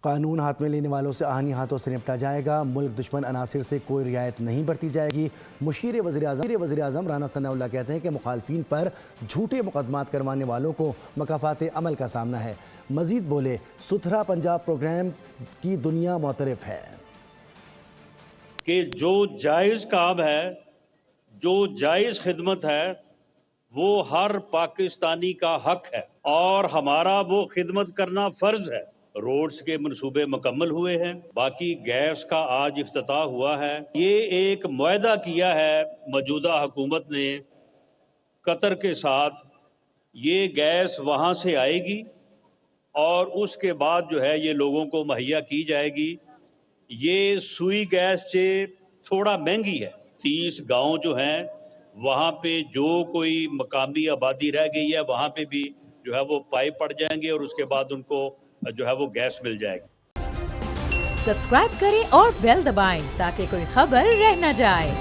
قانون ہاتھ میں لینے والوں سے آہنی ہاتھوں سے نپٹا جائے گا۔ ملک دشمن عناصر سے کوئی رعایت نہیں برتی جائے گی۔ مشیر وزیر اعظم رانا ثناء اللہ کہتے ہیں کہ مخالفین پر جھوٹے مقدمات کروانے والوں کو مکافات عمل کا سامنا ہے۔ مزید بولے، ستھرا پنجاب پروگرام کی دنیا معترف ہے کہ جو جائز کام ہے، جو جائز خدمت ہے، وہ ہر پاکستانی کا حق ہے اور ہمارا وہ خدمت کرنا فرض ہے۔ روڈز کے منصوبے مکمل ہوئے ہیں، باقی گیس کا آج افتتاح ہوا ہے۔ یہ ایک معاہدہ کیا ہے موجودہ حکومت نے قطر کے ساتھ، یہ گیس وہاں سے آئے گی اور اس کے بعد جو ہے یہ لوگوں کو مہیا کی جائے گی۔ یہ سوئی گیس سے تھوڑا مہنگی ہے۔ 30 گاؤں جو ہیں وہاں پہ جو کوئی مقامی آبادی رہ گئی ہے وہاں پہ بھی جو ہے وہ پائپ پڑ جائیں گے اور اس کے بعد ان کو جو ہے وہ گیس مل جائے گی۔ سبسکرائب کریں اور بیل دبائیں تاکہ کوئی خبر رہ نہ جائے۔